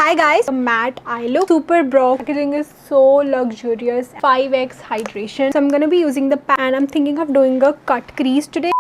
Hi guys, matte eye look, super broad. Packaging is so luxurious, 5x hydration. So I'm gonna be using the pack and I'm thinking of doing a cut crease today.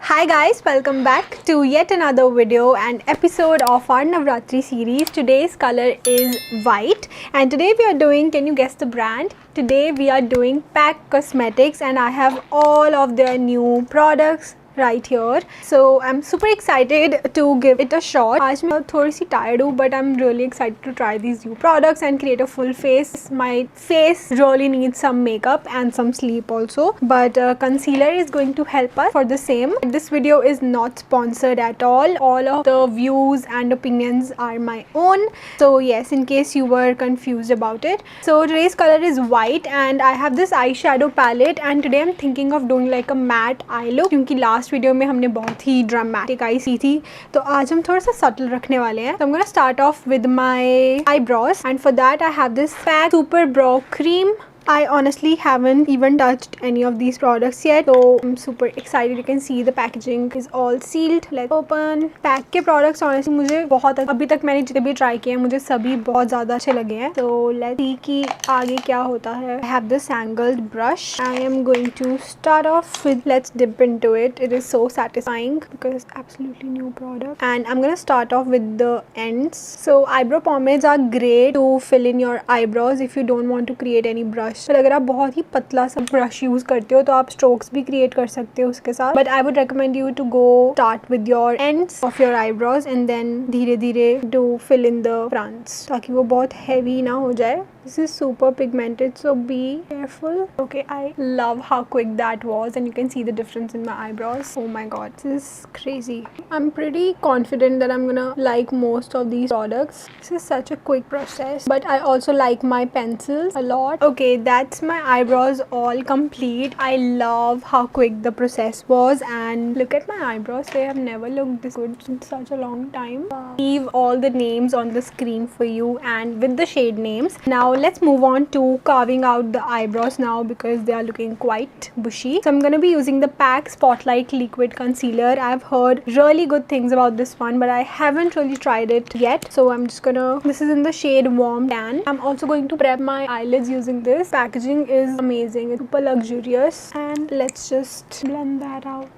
Hi guys, welcome back to yet another video and episode of our Navratri series. Today's color is white and today we are doing, can you guess the brand? Today we are doing Pack Cosmetics and I have all of their new products right here. So I'm super excited to give it a shot. आज मैं थोड़ी सी tired हूँ but I'm really excited to try these new products and create a full face. My face really needs some makeup and some sleep also, but concealer is going to help us for the same. This video is not sponsored at all. All of the views and opinions are my own. So yes, in case you were confused about it. So today's color is white and I have this eyeshadow palette and today I'm thinking of doing like a matte eye look क्योंकि last video में हमने बहुत ही dramatic आई सी थी, तो आज हम थोड़ा सा सटल रखने वाले हैं. So I'm gonna start off with my eyebrows and for that I have this Pack Super Brow Cream. I honestly haven't even touched any of these products yet, so I'm super excited. You can see the packaging is all sealed. Let's open. Pack के products honestly मुझे बहुत अभी तक मैंने जितने भी try किए हैं मुझे सभी बहुत ज़्यादा अच्छे लगे हैं. So let's see कि आगे क्या होता है. I have this angled brush. I am going to start off with, let's dip into it. It is so satisfying because absolutely new product. And I'm gonna start off with the ends. So eyebrow pomades are great to fill in your eyebrows if you don't want to create any brush. तो अगर आप बहुत ही पतला सा brush use करते हो तो आप स्ट्रोक्स भी क्रिएट कर सकते हो उसके साथ, but I would recommend you to go start with your ends of your eyebrows and then धीरे धीरे do fill in the fronts ताकि वो बहुत हैवी ना हो जाए. This is super pigmented, so be careful. Okay, I love how quick that was and you can see the difference in my eyebrows. Oh my god, this is crazy. I'm pretty confident that I'm gonna like most of these products. This is such a quick process, but I also like my pencils a lot. Okay, that's my eyebrows all complete. I love how quick the process was and look at my eyebrows. They have never looked this good in such a long time. Leave all the names on the screen for you and with the shade names. Now let's move on to carving out the eyebrows now because they are looking quite bushy. So I'm going to be using the Pack Spotlight Liquid Concealer. I've heard really good things about this one but I haven't really tried it yet. So I'm just gonna, this is in the shade Warm Tan. I'm also going to prep my eyelids using this. Packaging is amazing. It's super luxurious and let's just blend that out.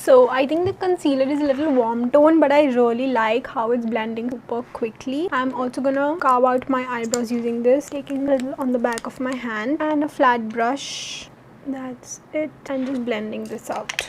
So I think the concealer is a little warm tone but I really like how it's blending super quickly. I'm also gonna carve out my eyebrows using this, taking a little on the back of my hand and a flat brush. That's it, and just blending this out.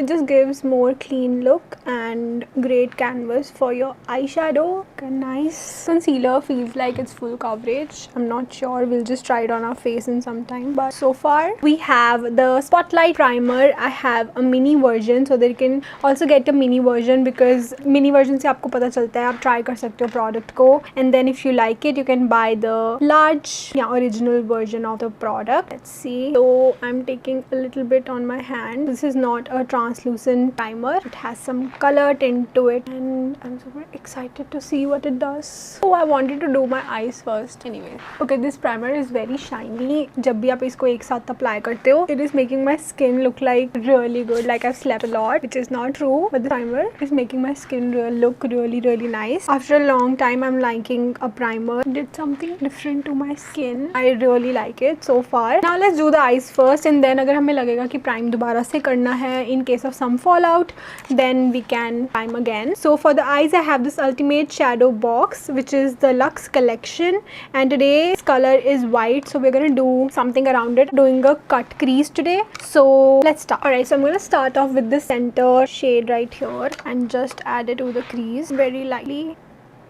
It just gives more clean look and great canvas for your eyeshadow. A nice concealer feels like it's full coverage. I'm not sure, we'll just try it on our face in some time. But so far we have the Spotlight Primer. I have a mini version so that you can also get a mini version because mini version से आपको पता चलता है आप try कर सकते हो product को, and then if you like it you can buy the large original version of the product. Let's see. So I'm taking a little bit on my hand. This is not a translucent primer. It has some color tint to it and I'm super excited to see what it does. Oh, I wanted to do my eyes first. Anyway, okay, this primer is very shiny. जब भी आप इसको एक साथ apply करते हो, it is making my skin look like really good, like I've slept a lot, which is not true, but the primer is making my skin look really nice. After a long time I'm liking a primer. It did something different to my skin. I really like it so far. Now let's do the eyes first and then अगर हमें लगेगा कि prime दोबारा से करना है in case of some fallout, then we can prime again. So for the eyes I have this Ultimate Shadow Box which is the Luxe collection and today's color is white, so we're gonna do something around it, doing a cut crease today. So let's start. Alright, so I'm gonna start off with the center shade right here and just add it to the crease very lightly.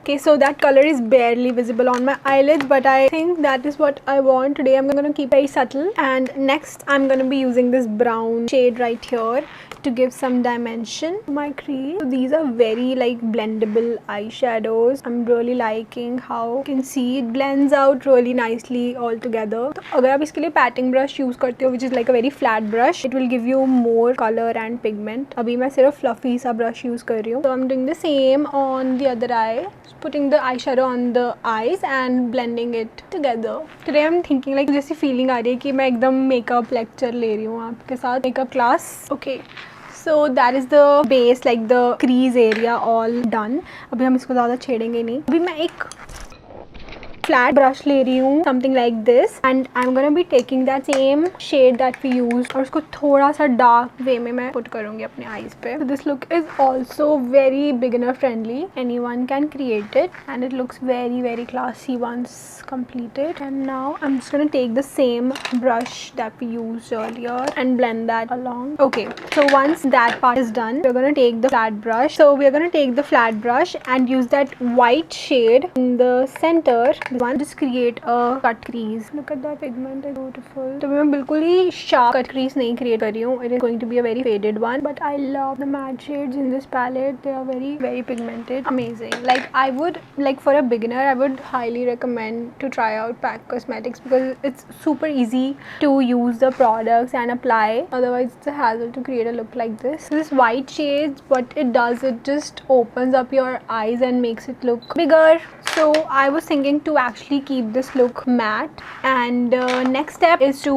Okay, so that color is barely visible on my eyelids but I think that is what I want today. I'm gonna keep very subtle and next I'm gonna be using this brown shade right here to give some dimension to my crease. So these are very like blendable eyeshadows. I'm really liking how you can see it blends out really nicely all together. तो अगर आप इसके लिए patting brush use करते हो, which is like a very flat brush, it will give you more color and pigment. अभी मैं सिर्फ fluffy सा brush यूज कर रही हूँ. So I'm doing the same on the other eye, putting the eyeshadow on the eyes and blending it together. Today I'm thinking like जैसी feeling आ रही है कि मैं एकदम makeup lecture ले रही हूँ आपके साथ, makeup class. Okay. So that is the base, like the crease area all done. अभी हम इसको ज़्यादा छेड़ेंगे नहीं. अभी मैं एक फ्लैट ब्रश ले रही हूँ, something like this, and I am gonna be taking that same shade that we use और उसको थोड़ा सा डार्क वे में मैं पुट करूँगी अपने आईज पे. This look is also very beginner friendly. Anyone can create it and it looks very very classy once completed. And now I'm just gonna take the same brush that we used earlier and blend that along. Okay, so once that part is done, we're gonna take the flat brush. So we're gonna take the flat brush and use that white shade in the center one, just create a cut crease. Look at that pigment, is beautiful. तो मैं बिल्कुल ही sharp cut crease नहीं create कर रही हूँ. It is going to be a very faded one, but I love the matte shades in this palette. They are very very pigmented, amazing. Like I would, like for a beginner, I would highly recommend to try out PAC Cosmetics because it's super easy to use the products and apply. Otherwise it's a hassle to create a look like this. This white shades, what it does, it just opens up your eyes and makes it look bigger. So I was thinking to actually keep this look matte, and next step is to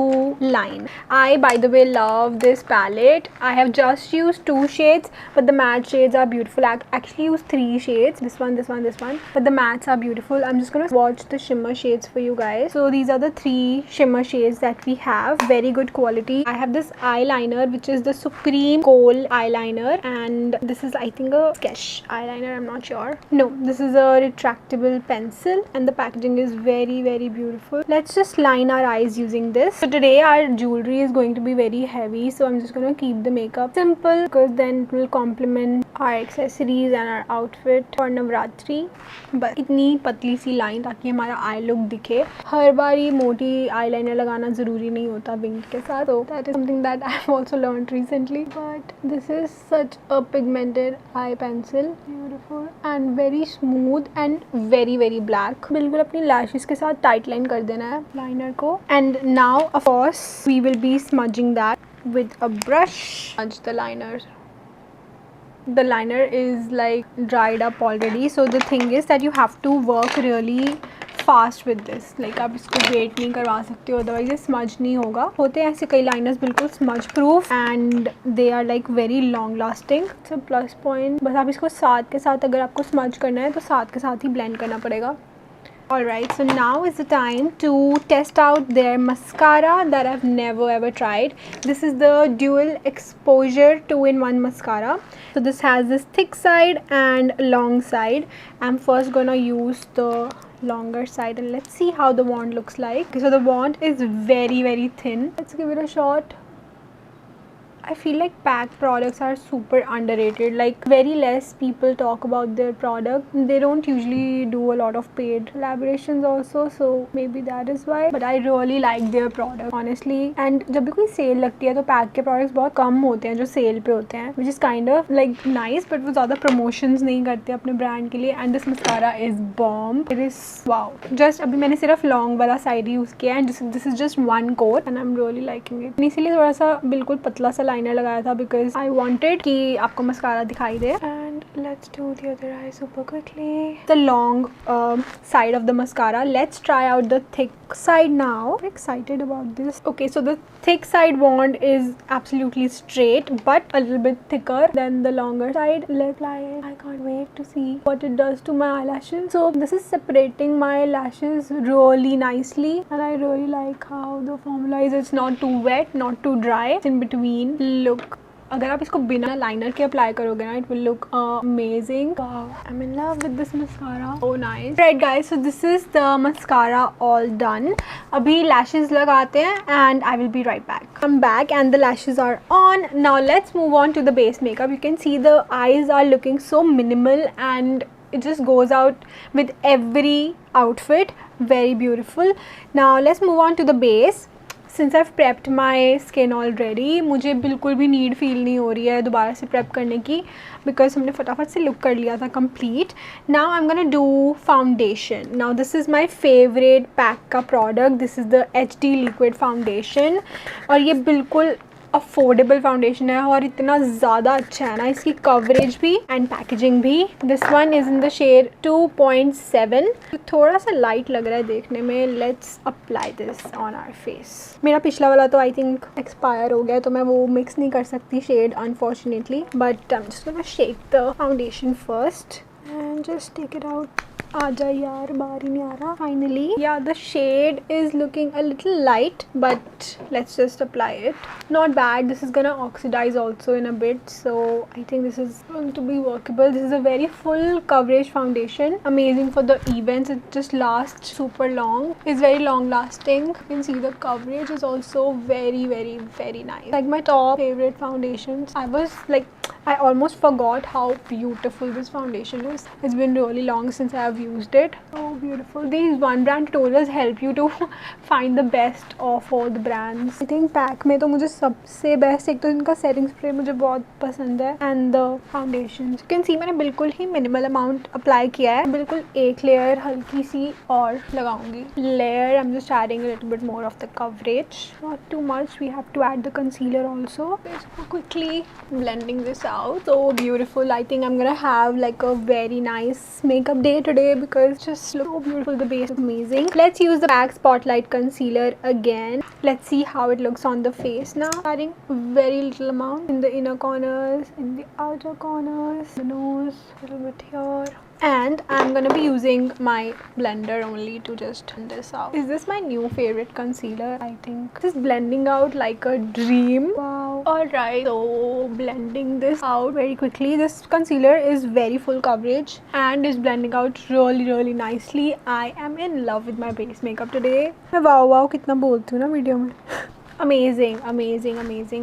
line. I, by the way, love this palette. I have just used 2 shades, but the matte shades are beautiful. I actually used 3 shades, this one, this one, this one, but the mattes are beautiful. I'm just gonna swatch the shimmer shades for you guys. So these are the 3 shimmer shades that we have. Very good quality. I have this eyeliner, which is the Supreme Kohl eyeliner, and this is, I think, a sketch eyeliner. I'm not sure. No, this is a retractable pencil, and the packaging is very very beautiful. Let's just line our eyes using this. So today our jewelry is going to be very heavy, so I'm just gonna keep the makeup simple because then it will complement our accessories and our outfit for Navratri. बस इतनी पतली सी line ताकि हमारा I look दिखे. हर बार ये मोटी eyeliner लगाना ज़रूरी नहीं होता विंग के साथ. So that is something that I have also learned recently. But this is such a pigmented eye pencil, beautiful and very smooth and very very black. बिल्कुल अपनी lashes के साथ tight line कर देना है liner को. And now of course we will be smudging that with a brush. Smudge the liner. The liner is like dried up already, so the thing is that you have to work really fast with this. Like आप इसको wait नहीं करवा सकते हो, otherwise ये smudge नहीं होगा. होते हैं ऐसे कई liners बिल्कुल smudge proof and they are like very long lasting. It's a plus point. बस आप इसको साथ के साथ, अगर आपको smudge करना है तो साथ के साथ ही blend करना पड़ेगा. Alright, so now is the time to test out their mascara that I've never ever tried. This is the Dual Exposure 2-in-1 mascara. So this has this thick side and long side. I'm first gonna use the longer side and let's see how the wand looks like. Okay, so the wand is very very thin. Let's give it a shot. I feel like PAC products are super underrated. Like very less people talk about their product. They don't usually do a lot of paid collaborations also, so maybe that is why. But I really like their product honestly. And जब भी कोई cell लगती है तो PAC के products बहुत कम होते हैं जो सेल पे होते हैं, which is kind of like nice, but वो ज़्यादा promotions नहीं करते अपने brand के लिए. And this mascara is bomb. It is wow. Just अभी मैंने सिर्फ long वाला side use किया है, and this is just one coat and I'm really liking it. इसीलिए थोड़ा सा बिल्कुल पतला सा लाइनर लगाया था because I wanted कि आपको मस्कारा दिखाई दे. And let's do the other eye super quickly. The long side of the mascara. Let's try out the thick side now. I'm excited about this. Okay, so the thick side wand is absolutely straight but a little bit thicker than the longer side. Let's apply it. I can't wait to see what it does to my eyelashes. So this is separating my lashes really nicely and I really like how the formula is. It's not too wet, not too dry. It's in between. Look, अगर आप इसको बिना liner के apply करोगे ना, it will look amazing. Wow, I'm in love with this mascara. So nice. Right guys, so this is the mascara all done. अभी lashes लगाते हैं and I will be right back. I'm back and the lashes are on. Now let's move on to the base makeup. You can see the eyes are looking so minimal and it just goes out with every outfit. Very beautiful. Now let's move on to the base. Since I prepped my skin already, मुझे बिल्कुल भी need feel नहीं हो रही है दोबारा से prep करने की, बिकॉज हमने फटाफट से लुक कर लिया था complete. Now I am gonna do foundation. Now this is my favourite pack का product. This is the HD liquid foundation, और ये बिल्कुल अफोर्डेबल फाउंडेशन है और इतना ज़्यादा अच्छा है ना, इसकी कवरेज भी एंड पैकेजिंग भी. This one is in the shade 2.7. थोड़ा सा लाइट लग रहा है देखने में. Let's apply this on our face. मेरा पिछला वाला तो आई थिंक एक्सपायर हो गया, तो मैं वो मिक्स नहीं कर सकती shade unfortunately, but I am just gonna shake the foundation first and just take it out. आ जाए यार, बाहर ही नहीं आ रहा. Finally yeah the shade is looking a little light, but let's just apply it. Not bad. This is gonna oxidise also in a bit, so I think this is going to be workable. This is a very full coverage foundation, amazing for the events. It just lasts super long. It's very long lasting. You can see the coverage is also very nice. Like my top favorite foundations. I almost forgot how beautiful this foundation is. It's been really long since I have used it. So beautiful. These one brand tutorials help you to find the best of all the brands. I think pack में तो मुझे सबसे best एक तो इनका setting spray मुझे बहुत पसंद है, and the foundation. You can see मैंने बिल्कुल ही मिनिमल अमाउंट अप्लाई किया है. बिल्कुल एक लेयर हल्की सी और लगाऊंगी. Layer I am just adding a little bit more of the coverage, not too much. We have to add the concealer also. So quickly blending this out. So beautiful. I think I'm gonna have like a very nice makeup day today because it just looks so beautiful. The base is amazing. Let's use the MAC Spotlight concealer again. Let's see how it looks on the face now. Adding very little amount in the inner corners, in the outer corners, the nose, a little bit here. And I'm gonna be using my blender only to just turn this out. Is this my new favorite concealer? I think this is blending out like a dream. Wow. Alright, so blending this out very quickly. This concealer is very full coverage and is blending out really nicely. I am in love with my base makeup today. मैं wow कितना बोलती हूँ ना video में. Amazing.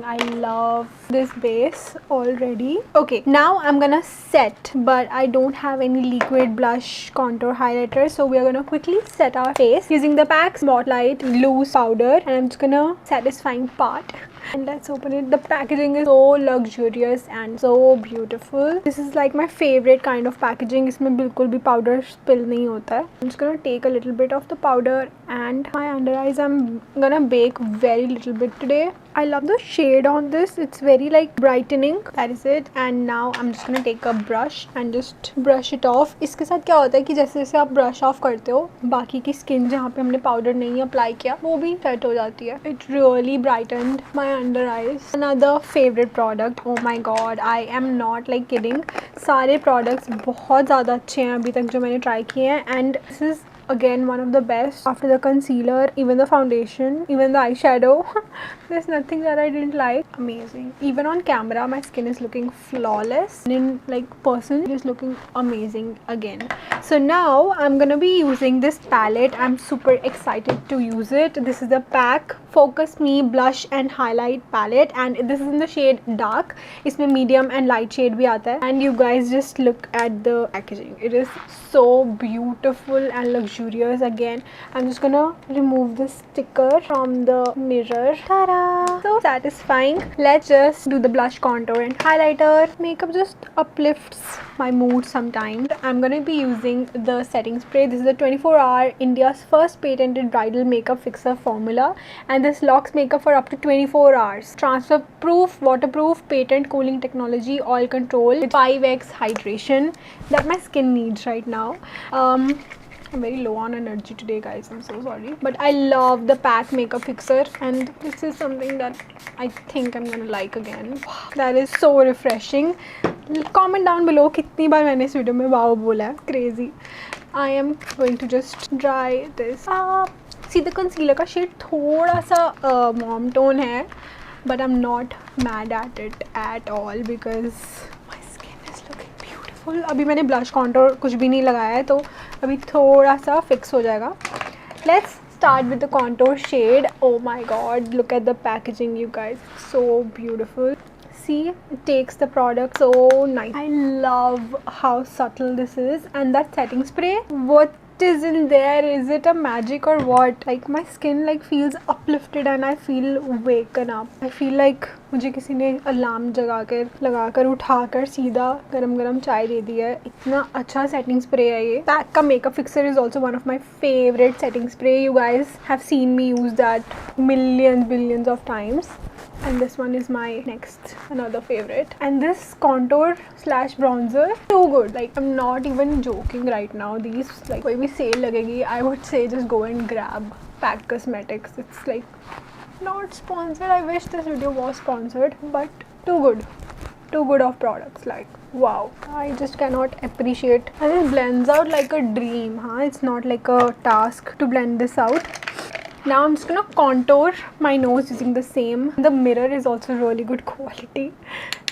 I love this base already. Okay, now I'm gonna set, but I don't have any liquid blush contour highlighter, so we are gonna quickly set our face using the MAC Spotlight loose powder, and I'm just gonna satisfying part. And let's open it. The packaging is so luxurious and so beautiful. This is like my favorite kind of packaging. इसमें बिल्कुल भी powder spill नहीं होता है. I'm just gonna take a little bit of the powder, and my under eyes I'm gonna bake very little bit today. I love the shade on this. It's very like brightening. That is it. And now I'm just gonna take a brush and just brush it off. इसके साथ क्या होता है कि जैसे जैसे आप brush off करते हो, बाकी की skin जहाँ पे हमने powder नहीं apply किया वो भी set हो जाती है. It really brightened my under eyes. Another favorite product. Oh my god, I am not like kidding. सारे products बहुत ज़्यादा अच्छे हैं अभी तक जो मैंने try किए हैं, and this is again one of the best. After the concealer, even the foundation, even the eyeshadow, there's nothing that I didn't like. Amazing. Even on camera my skin is looking flawless, and in like person it is looking amazing again. So now I'm gonna be using this palette. I'm super excited to use it. This is the PAC Focus Me Blush and Highlight Palette, and this is in the shade Dark. इसमें medium and light shade भी आता है, and you guys just look at the packaging. It is so beautiful and luxurious. Again, I'm just gonna remove the sticker from the mirror. Ta-da! So satisfying. Let's just do the blush, contour and highlighter. Makeup just uplifts my mood sometimes. I'm gonna be using the setting spray. This is the 24-hour India's first patented bridal makeup fixer formula, and this locks makeup for up to 24 hours. Transfer proof, waterproof, patent cooling technology, oil control with 5x hydration that my skin needs right now. I'm very low on energy today, guys. I'm so sorry. But I love the PAC makeup fixer, and this is something that I think I'm gonna like again. That is so refreshing. Comment down below कितनी बार मैंने इस video में वाव बोला है. Crazy. I am going to just dry this up. See, the concealer का shade थोड़ा सा mom tone है, but I'm not mad at it at all because my skin is looking beautiful. अभी मैंने blush contour कुछ भी नहीं लगाया है, तो अभी थोड़ा सा fix हो जाएगा. Let's start with the contour shade. Oh my god, look at the packaging, you guys. So beautiful. See, it takes the product so nice. I love how subtle this is, and that setting spray, what is in there? Is it a magic or what? Like my skin like feels uplifted and I feel waken up. I feel like मुझे किसी ने alarm लगाकर उठाकर सीधा गरम गरम चाय दे दी है. इतना अच्छा सेटिंग स्प्रे है ये. पैक का makeup fixer is also one of my favorite setting spray. You guys have seen me use that billions of times. And this one is my next another favorite, and this contour slash bronzer so good. Like I'm not even joking right now. These like कोई भी sale लगेगी, I would say just go and grab Pack Cosmetics. It's like not sponsored. I wish this video was sponsored, but too good of products. Like wow, I just cannot appreciate, and it blends out like a dream. It's not like a task to blend this out. Now I'm just gonna contour my nose using the same. The mirror is also really good quality,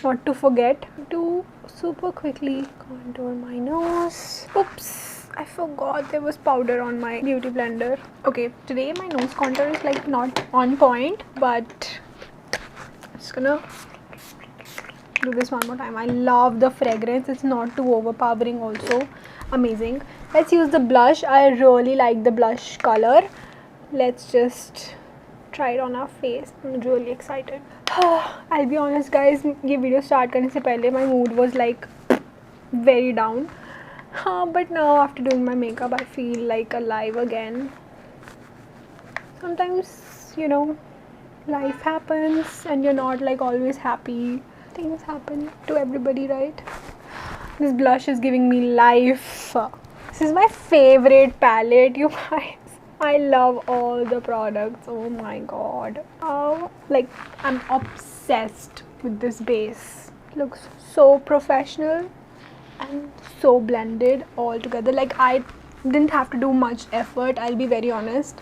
not to forget. To super quickly contour my nose. Oops, I forgot there was powder on my beauty blender. Okay, today my nose contour is like not on point, but I'm just gonna do this one more time. I love the fragrance. It's not too overpowering also. Amazing. Let's use the blush. I really like the blush color. Let's just try it on our face. I'm really excited. I'll be honest guys, ये video start करने से पहले my mood was like very down. But now after doing my makeup I feel like alive again. Sometimes, you know, life happens and you're not like always happy. Things happen to everybody, right? This blush is giving me life. This is my favorite palette, you guys. I love all the products. Oh my god. Like I'm obsessed with this base. It looks so professional and so blended all together. Like I didn't have to do much effort, I'll be very honest.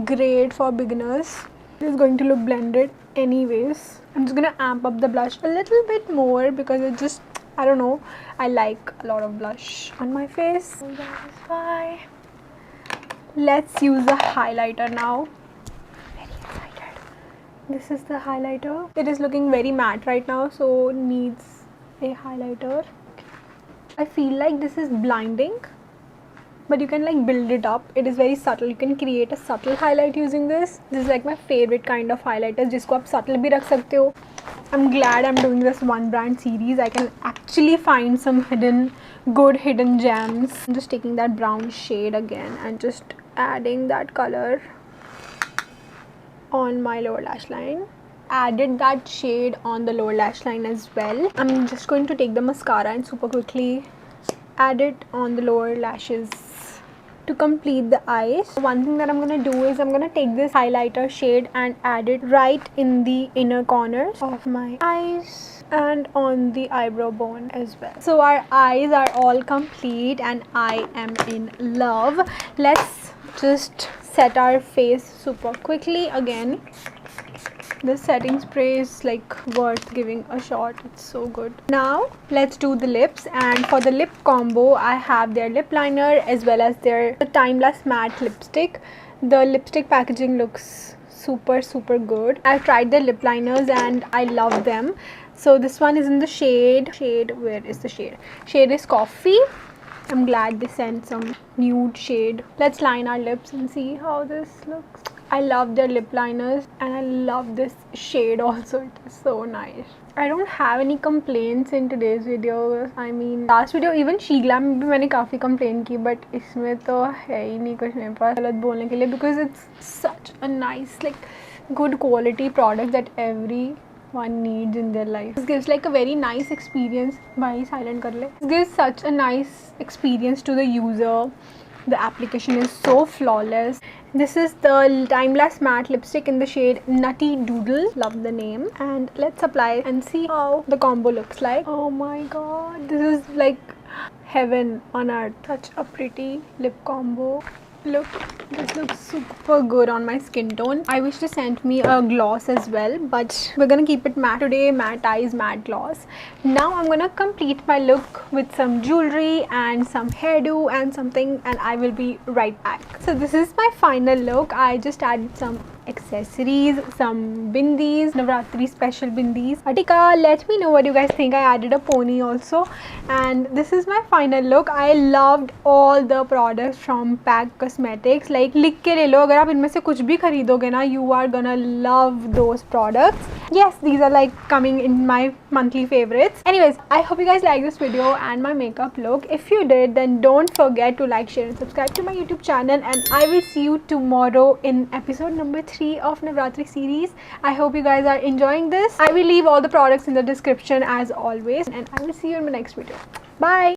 Great for beginners. It is going to look blended anyways. I'm just gonna amp up the blush a little bit more because it just, I don't know, I like a lot of blush on my face. So that is why. Let's use a highlighter now. Very excited. This is the highlighter. It is looking very matte right now, so needs a highlighter. I feel like this is blinding, but you can like build it up. It is very subtle. You can create a subtle highlight using this. This is like my favorite kind of highlighter, जिसको आप subtle भी रख सकते हो. I'm glad I'm doing this one brand series. I can actually find some good hidden gems. I'm just taking that brown shade again and just adding that color on my lower lash line. Added that shade on the lower lash line as well. I'm just going to take the mascara and super quickly add it on the lower lashes to complete the eyes. One thing that I'm gonna do is I'm gonna take this highlighter shade and add it right in the inner corners of my eyes and on the eyebrow bone as well. So our eyes are all complete and I am in love. Let's just set our face super quickly again. This setting spray is like worth giving a shot. It's so good. Now let's do the lips, and for the lip combo I have their lip liner as well as their Timeless matte lipstick. The lipstick packaging looks super good. I've tried their lip liners and I love them. So this one is in the shade, where is the shade? Shade is Coffee. I'm glad they sent some nude shade. Let's line our lips and see how this looks. I love their lip liners and I love this shade also. It is so nice. I don't have any complaints in today's video. I mean, last video even She Glam में भी मैंने काफ़ी complain की, but इसमें तो है ही नहीं कुछ मेरे पास गलत बोलने के लिए, because it's such a nice, like, good quality product that everyone needs in their life. This gives like a very nice experience. भाई silent कर ले. This gives such a nice experience to the user. The application is so flawless. This is the Timeless matte lipstick in the shade Nutty Doodle. Love the name. And let's apply and see how the combo looks like. Oh my god, this is like heaven on earth. Such a pretty lip combo. Look, this looks super good on my skin tone. I wish they sent me a gloss as well, but we're gonna keep it matte today. Matte eyes, matte gloss. Now I'm gonna complete my look with some jewelry and some hairdo and something, and I will be right back. So this is my final look. I just added some accessories, some bindis, Navratri special bindis. Atika, let me know what you guys think. I added a pony also, and this is my final look. I loved all the products from Pack Cosmetics. Like लिख के ले लो, अगर आप इनमें से कुछ भी खरीदोगे ना, you are gonna love those products. Yes, these are like coming in my monthly favorites. Anyways, I hope you guys like this video and my makeup look. If you did, then don't forget to like, share and subscribe to my YouTube channel, and I will see you tomorrow in episode number 3 of Navratri series. I hope you guys are enjoying this. I will leave all the products in the description as always, and I will see you in my next video. Bye.